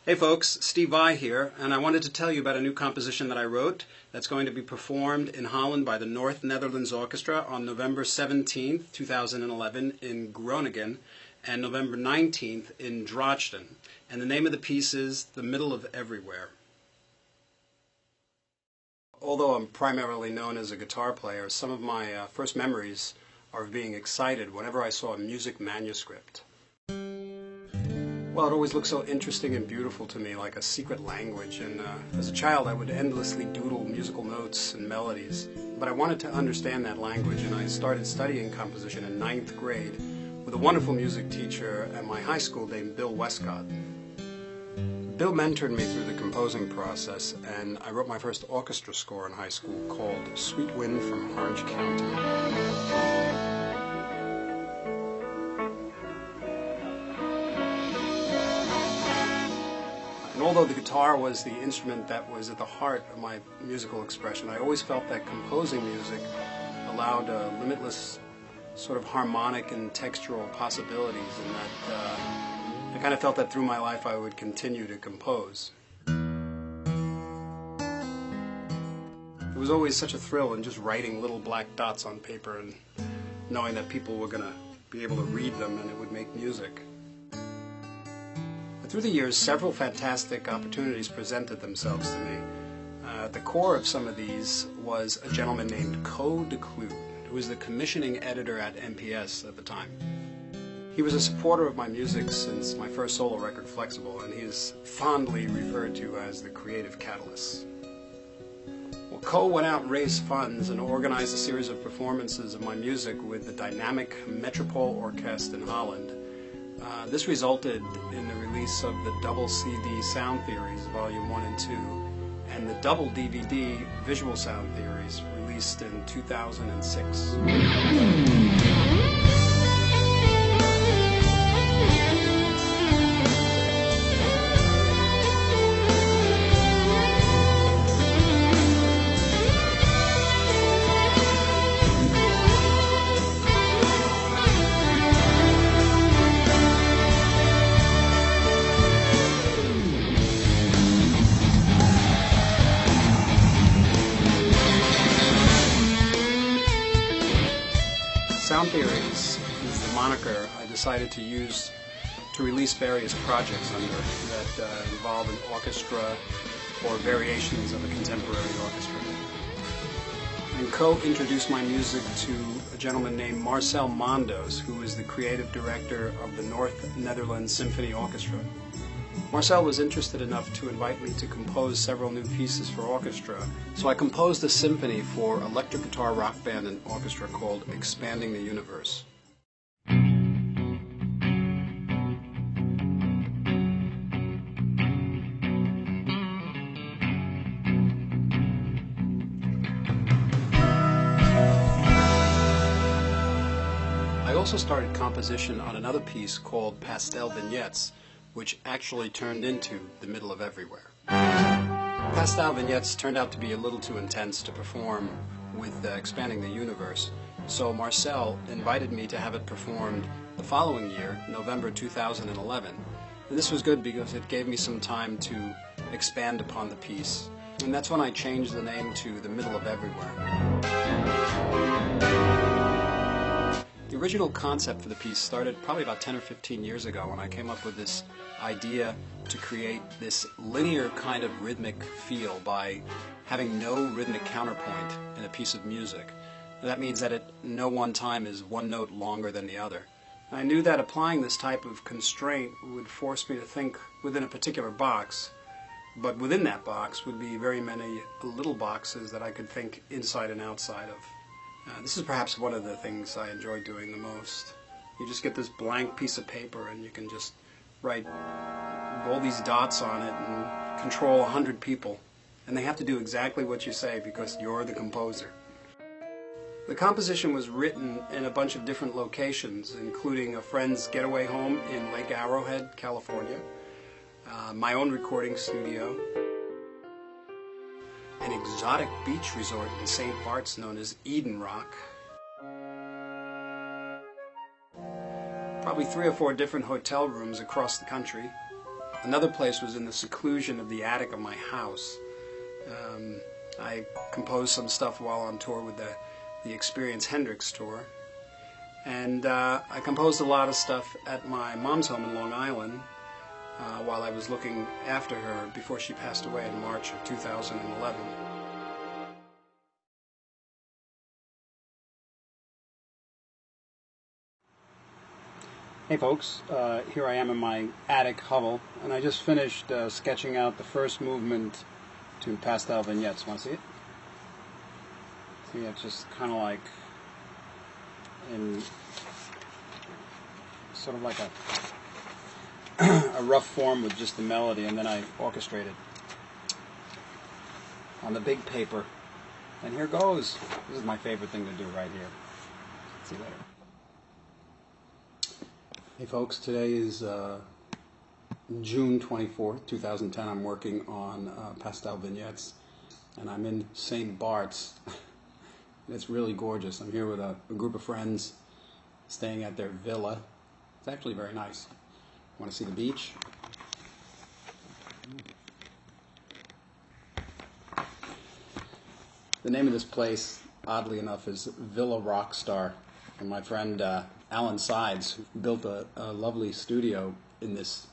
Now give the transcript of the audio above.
Hey folks, Steve Vai here, and I wanted to tell you about a new composition that I wrote that's going to be performed in Holland by the North Netherlands Orchestra on November 17th, 2011 in Groningen and November 19th in Dresden. And the name of the piece is The Middle of Everywhere. Although I'm primarily known as a guitar player, some of my first memories are of being excited whenever I saw a music manuscript. Well, it always looked so interesting and beautiful to me, like a secret language, and as a child I would endlessly doodle musical notes and melodies. But I wanted to understand that language, and I started studying composition in 9th grade with a wonderful music teacher at my high school named Bill Westcott. Bill mentored me through the composing process, and I wrote my first orchestra score in high school called Sweet Wind from Orange County. And although the guitar was the instrument that was at the heart of my musical expression, I always felt that composing music allowed limitless sort of harmonic and textural possibilities, and that I kind of felt that through my life I would continue to compose. It was always such a thrill in just writing little black dots on paper and knowing that people were going to be able to read them and it would make music. Through the years, several fantastic opportunities presented themselves to me. At the core of some of these was a gentleman named Co DeClude, who was the commissioning editor at MPS at the time. He was a supporter of my music since my first solo record, Flexible, and he is fondly referred to as the creative catalyst. Well, Co went out and raised funds and organized a series of performances of my music with the dynamic Metropole Orchestra in Holland. This resulted in the release of the double CD Sound Theories, Volume 1 and 2, and the double DVD Visual Sound Theories, released in 2006. Sound Theories is the moniker I decided to use to release various projects under that involve an orchestra or variations of a contemporary orchestra. And Co introduced my music to a gentleman named Marcel Mondos, who is the creative director of the North Netherlands Symphony Orchestra. Marcel was interested enough to invite me to compose several new pieces for orchestra, so I composed a symphony for electric guitar rock band and orchestra called Expanding the Universe. I also started composition on another piece called Pastel Vignettes, which actually turned into The Middle of Everywhere. Pastel Vignettes turned out to be a little too intense to perform with Expanding the Universe, so Marcel invited me to have it performed the following year, November 2011. And this was good because it gave me some time to expand upon the piece, and that's when I changed the name to The Middle of Everywhere. The original concept for the piece started probably about 10 or 15 years ago when I came up with this idea to create this linear kind of rhythmic feel by having no rhythmic counterpoint in a piece of music. That means that at no one time is one note longer than the other. I knew that applying this type of constraint would force me to think within a particular box, but within that box would be very many little boxes that I could think inside and outside of. This is perhaps one of the things I enjoy doing the most. You just get this blank piece of paper and you can just write all these dots on it and control 100 people. And they have to do exactly what you say because you're the composer. The composition was written in a bunch of different locations, including a friend's getaway home in Lake Arrowhead, California, my own recording studio, an exotic beach resort in St. Bart's known as Eden Rock, probably 3 or 4 different hotel rooms across the country, Another place was in the seclusion of the attic of my house. I composed some stuff while on tour with the Experience Hendrix tour. And I composed a lot of stuff at my mom's home in Long Island while I was looking after her before she passed away in March of 2011. Hey folks, here I am in my attic hovel, and I just finished sketching out the first movement to Pastel Vignettes. Want to see it? See, it's just kind of like in sort of like a rough form with just the melody, and then I orchestrate it on the big paper. And here goes. This is my favorite thing to do right here. See you later. Hey folks, today is June 24th, 2010. I'm working on Pastel Vignettes, and I'm in St. Bart's. It's really gorgeous. I'm here with a group of friends staying at their villa. It's actually very nice. Want to see the beach? The name of this place, oddly enough, is Villa Rockstar. And my friend Alan Sides built a lovely studio in this